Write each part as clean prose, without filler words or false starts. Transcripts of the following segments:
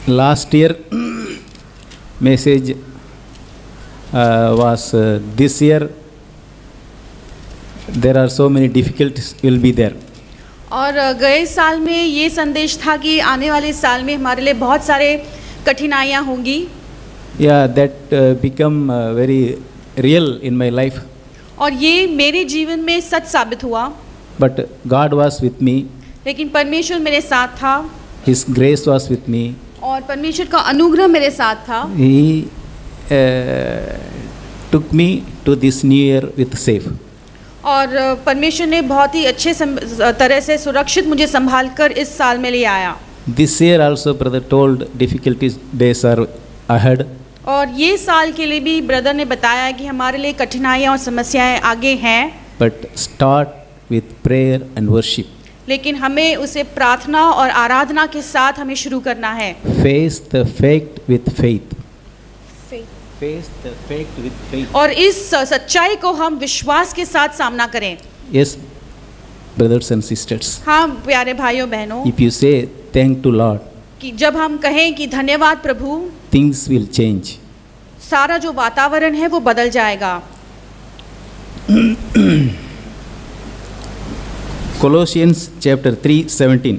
Last year message was this year there are so many difficulties will be there. और गए साल में ये संदेश था कि आने वाले साल में हमारे लिए बहुत सारे कठिनाइयाँ होंगी. Yeah, that become very real in my life. और ये मेरे जीवन में सच साबित हुआ. But God was with me. लेकिन परमेश्वर मेरे साथ था. His grace was with me. और परमेश्वर का अनुग्रह मेरे साथ था. He took me to this new year with safe. और परमेश्वर ने बहुत ही अच्छे तरह से सुरक्षित मुझे संभालकर इस साल में ले आया. This year also brother told difficulties days are ahead. और ये साल के लिए भी ब्रदर ने बताया कि हमारे लिए कठिनाइयाँ और समस्याएं आगे हैं. But start with prayer and worship. लेकिन हमें उसे प्रार्थना और आराधना के साथ हमें शुरू करना है. Face the fact with faith. Face the fact with faith. और इस सच्चाई को हम विश्वास के साथ सामना करें. Yes, brothers and sisters. हाँ प्यारे भाइयों बहनों. If you say thank to Lord, कि जब हम कहें कि धन्यवाद प्रभु, things will change. सारा जो वातावरण है वो बदल जाएगा. Colossians chapter 3:17.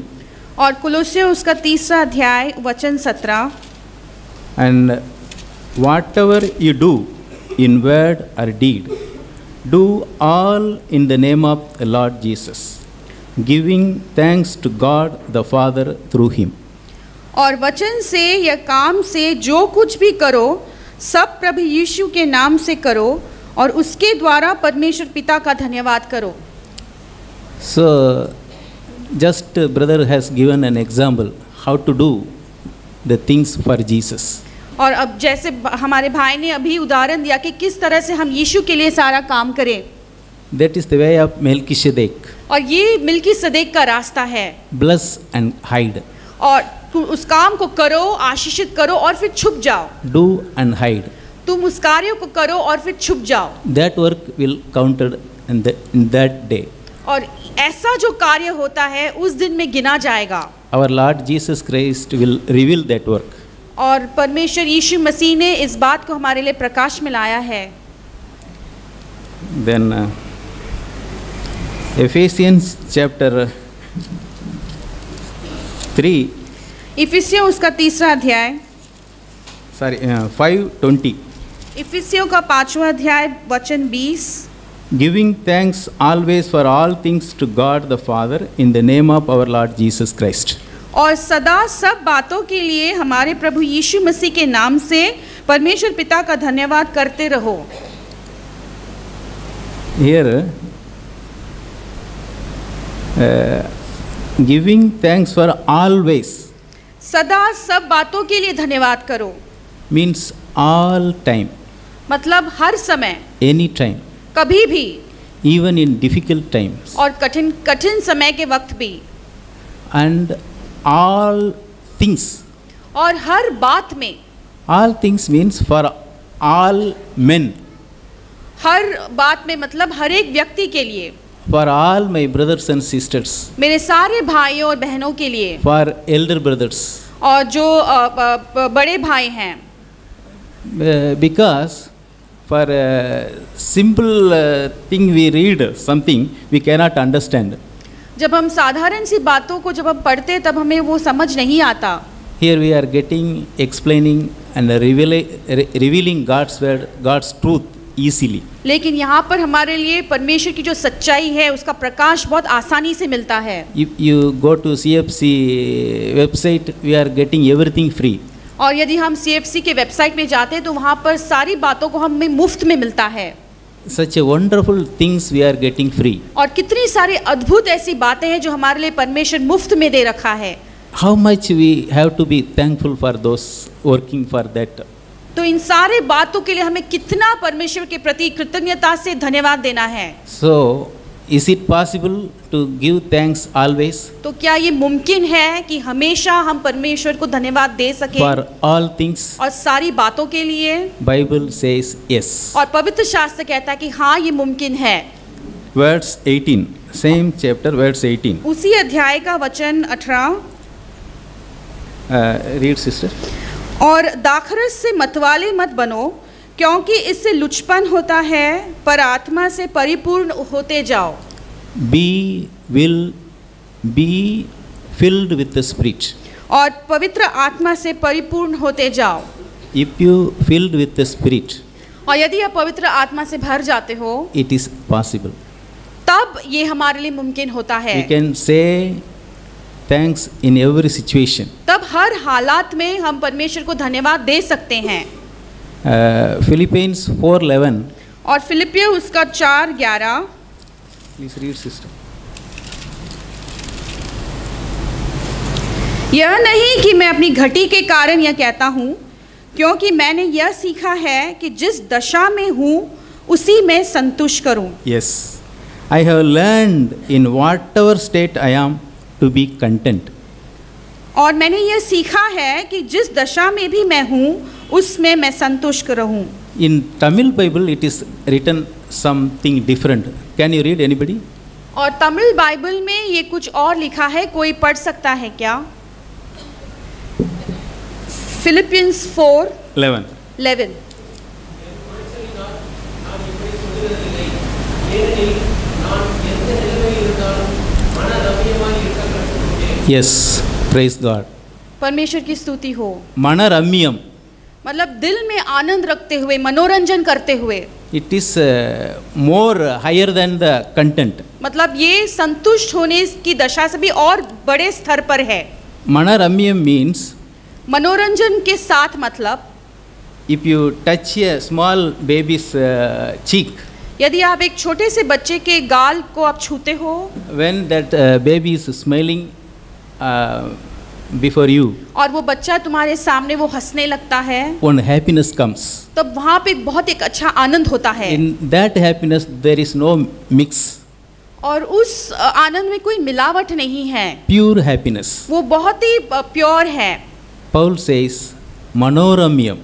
और कुलोसियों उसका 3 अध्याय वचन 17. And whatever you do in word or deed, do all in the name of the Lord Jesus, giving thanks to God the Father through him. और वचन से या काम से जो कुछ भी करो सब प्रभु यीशु के नाम से करो और उसके द्वारा परमेश्वर पिता का धन्यवाद करो. So just brother has given an example how to do the things for Jesus. और अब जैसे हमारे भाई ने अभी उदाहरण दिया कि किस तरह से हम यीशु के लिए सारा काम करें. That is the way of Melchizedek. और ये मिल्कीसदेक का रास्ता है. Bless and hide. और उस काम को करो, आशीषित करो और फिर छुप जाओ. Do and hide. तुम उस कार्य को करो और फिर छुप जाओ. That work will counted in that day. और ऐसा जो कार्य होता है उस दिन में गिना जाएगा. Our Lord Jesus Christ will reveal that work. और परमेश्वर यीशु मसीह ने इस बात को हमारे लिए प्रकाश में लाया है. Then Ephesians chapter 3. इफिसियों उसका 3 अध्याय. 5:20. इफिसियों का 5वां अध्याय वचन 20. Giving thanks always for all things to God the Father in the name of our Lord Jesus Christ. और सदा सब बातों के लिए हमारे प्रभु यीशु मसीह के नाम से परमेश्वर पिता का धन्यवाद करते रहो. Here giving thanks for always सदा सब बातों के लिए धन्यवाद करो means all time. मतलब हर समय, any time, कभी भी, even in difficult times, और कठिन समय के वक्त भी, and all things. और हर बात में. All things means for all men. हर बात में मतलब हर एक व्यक्ति के लिए. For all my brothers and sisters. मेरे सारे भाइयों और बहनों के लिए. For elder brothers. और जो बड़े भाई हैं. Because for simple thing we read something we cannot understand. जब हम साधारण सी बातों को जब हम पढ़ते तब हमें वो समझ नहीं आता. Here we are getting, explaining and revealing God's word, God's truth easily. लेकिन यहाँ पर हमारे लिए परमेश्वर की जो सच्चाई है उसका प्रकाश बहुत आसानी से मिलता है. If you go to CFC website, we are getting everything free. और यदि हम CFC के वेबसाइट में जाते हैं तो वहाँ पर सारी बातों को हमें मुफ्त में मिलता है. Such a wonderful things we are getting free. और कितनी सारी अद्भुत ऐसी बातें हैं जो हमारे लिए परमेश्वर मुफ्त में दे रखा है. How much we have to be thankful for those working for that. तो इन सारे बातों के लिए हमें कितना परमेश्वर के प्रति कृतज्ञता से धन्यवाद देना है. So is it possible to give thanks always? तो क्या ये मुमकिन है कि हमेशा हम परमेश्वर को धन्यवाद दे सकें? For all things. और सारी बातों के लिए. Bible says yes. और पवित्र शास्त्र कहता है कि हाँ ये मुमकिन है. Verse 18, same chapter, verse 18. उसी अध्याय का वचन 18. Read, sister. और दाखरस से मतवाले मत बनो, क्योंकि इससे लुचपन होता है, पर आत्मा से परिपूर्ण होते जाओ। Be filled with the Spirit. और पवित्र आत्मा से परिपूर्ण होते जाओ। If you filled with the Spirit, और यदि आप पवित्र आत्मा से भर जाते हो, it is possible. तब ये हमारे लिए मुमकिन होता है। We can say thanks in every situation. तब हर हालात में हम परमेश्वर को धन्यवाद दे सकते हैं। Philippians 4:11. और फिलिपियो उसका 4:11। Please read, sister. यह नहीं कि मैं अपनी घटी के कारण यह कहता हूँ, क्योंकि मैंने यह सीखा है कि जिस दशा में हूँ उसी में संतुष्ट करूँ। Yes, I have learned in whatever state I am to be content. और मैंने यह सीखा है कि जिस दशा में भी मैं हूँ उसमें मैं संतुष्ट रहूँ। In Tamil Bible it is written something different. Can you read, anybody? और तमिल बाइबल में ये कुछ और लिखा है, कोई पढ़ सकता है क्या? फिलिपियंस 4:11। Yes, praise God. परमेश्वर की स्तुति हो। Manaramyam. मतलब दिल में आनंद रखते हुए, मनोरंजन करते हुए। It is more higher than the content. मतलब ये संतुष्ट होने की दशा से भी और बड़े स्तर पर है। Manaramyam means मनोरंजन के साथ मतलब if you touch a small baby's cheek, यदि आप एक छोटे से बच्चे के गाल को आप छूते हो, when that baby is smiling before you, और वो बच्चा तुम्हारे सामने वो हंसने लगता है, one happiness comes. तब वहाँ पे बहुत एक अच्छा आनंद होता है। In that happiness there is no mix. और उस आनंद में कोई मिलावट नहीं है। Pure happiness. वो बहुत ही प्योर है। Paul says Manoramyam.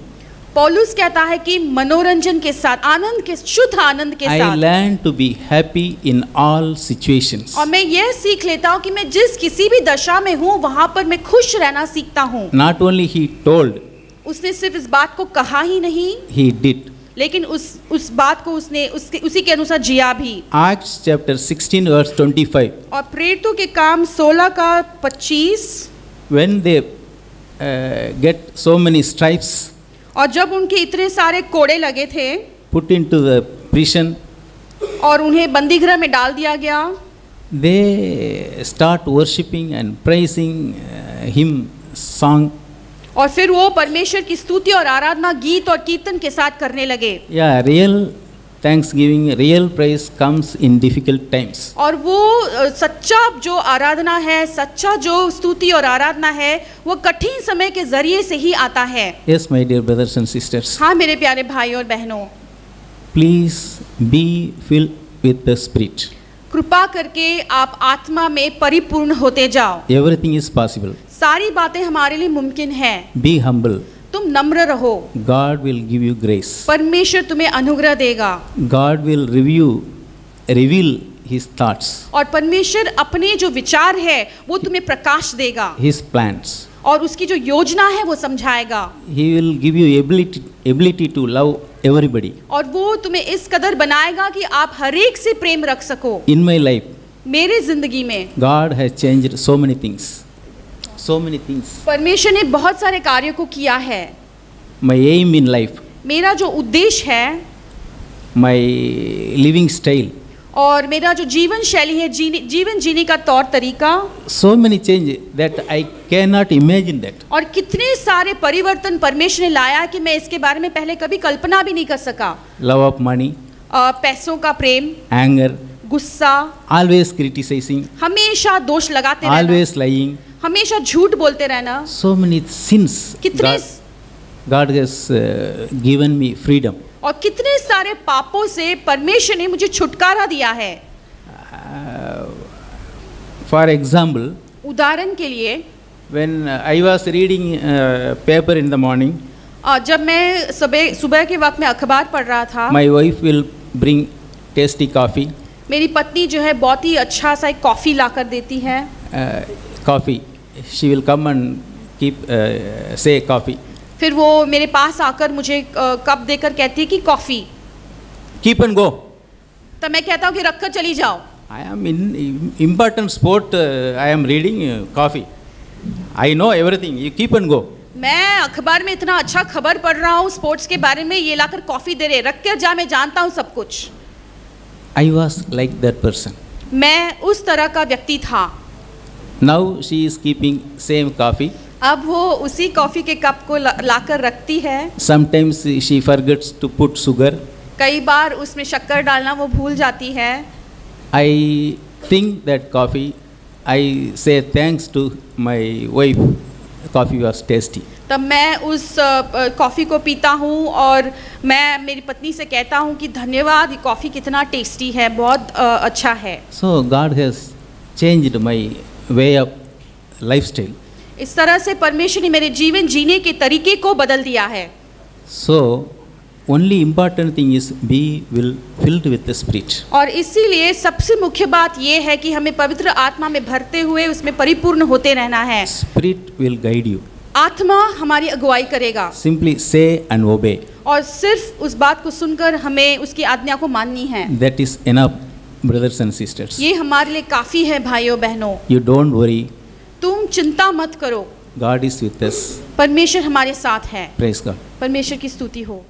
पौलुस कहता है कि मनोरंजन के साथ, आनंद के, शुद्ध आनंद के I साथ। learn to be happy in all situations. और मैं यह सीख लेता हूँ कि मैं जिस किसी भी दशा में हूँ वहाँ पर मैं खुश रहना सीखता हूँ। Not only he told, उसने सिर्फ इस बात को कहा ही नहीं, he did. लेकिन उस बात को उसने उसी के अनुसार जिया भी। Acts chapter 16 verse 25. और प्रेरितों के काम 16:25। When they get so many stripes, और जब उनके इतने सारे कोड़े लगे थे, put into the prison, और उन्हें बंदीगृह में डाल दिया गया, they start worshipping and praising him song. और फिर वो परमेश्वर की स्तुति और आराधना गीत और कीर्तन के साथ करने लगे। Yeah, real thanksgiving, real praise comes in difficult times. और वो सच्चा जो आराधना है, सच्चा जो स्तुति और आराधना है, वो कठिन समय के जरिए से ही आता है। Yes, my dear brothers and sisters. हाँ मेरे प्यारे भाई और बहनों, Please be filled with the Spirit. कृपा करके आप आत्मा में परिपूर्ण होते जाओ। Everything is possible. सारी बातें हमारे लिए मुमकिन है। Be humble. तुम नम्र रहो, God will give you grace. परमेश्वर तुम्हें अनुग्रह देगा। God will reveal his thoughts, और परमेश्वर अपने जो विचार है वो तुम्हें प्रकाश देगा, his plans. और उसकी जो योजना है वो समझाएगा। He will give you ability to love everybody. और वो तुम्हें इस कदर बनाएगा कि आप हर एक से प्रेम रख सको। In my life, मेरे जिंदगी में God has changed so many things. So many things. परमेश्वर ने बहुत सारे कार्यों को किया है। My aim in life, मेरा जो उद्देश्य है, my living style, और मेरा जो जीवन शैली है, जीवन जीने का तौर तरीका, so many changes that I cannot imagine that. और कितने सारे परिवर्तन परमेश्वर ने लाया कि मैं इसके बारे में पहले कभी कल्पना भी नहीं कर सका। Love of money, पैसों का प्रेम, anger, गुस्सा, always criticizing, हमेशा दोष लगाते रहना, always lying. हमेशा झूठ बोलते रहना। So many sins. कितने God has given me freedom. और कितने सारे पापों से परमेश्वर ने मुझे छुटकारा दिया है। For example, उदाहरण के लिए, when I was reading paper in the morning, जब मैं सुबह के वक्त में अखबार पढ़ रहा था, my wife will bring tasty coffee. मेरी पत्नी जो है बहुत ही अच्छा सा एक कॉफ़ी ला कर देती है। Coffee. She will come and keep say coffee. फिर वो मेरे पास आकर मुझे कप देकर कहती है कि कॉफ़ी। Keep and go. तब मैं कहता हूँ कि रख कर चली जाओ। I am in important sport. I am reading coffee. I know everything. You keep and go. मैं अखबार में इतना अच्छा खबर पढ़ रहा हूँ स्पोर्ट्स के बारे में, ये लाकर कॉफ़ी दे रहे, रख कर जा, मैं जानता हूँ सब कुछ। I was like that person. मैं उस तरह का व्यक्ति था। Now she is keeping same coffee. अब वो उसी कॉफ़ी के कप को लाकर रखती है। Sometimes she forgets to put sugar. कई बार उसमें शक्कर डालना वो भूल जाती है। I think that coffee, I say thanks to my wife. Coffee was tasty. तब मैं उस कॉफ़ी को पीता हूँ और मैं मेरी पत्नी से कहता हूँ कि धन्यवाद, ये कॉफ़ी कितना टेस्टी है, बहुत अच्छा है। So God has changed my way of lifestyle. इस तरह से परमेश्वर ने मेरे जीवन जीने के तरीके को बदल दिया है। So only important thing is be filled with the Spirit. और इसीलिए सबसे मुख्य बात ये है कि हमें पवित्र आत्मा में भरते हुए उसमें परिपूर्ण होते रहना है। Spirit will guide you. आत्मा हमारी अगुवाई करेगा। Simply say and obey. और सिर्फ उस बात को सुनकर हमें उसकी आज्ञा को माननी है। That is enough, brothers and sisters. ये हमारे लिए काफ़ी है भाइयों बहनों। You don't worry. तुम चिंता मत करो। God is with us. परमेश्वर हमारे साथ है। Praise God. परमेश्वर की स्तुति हो।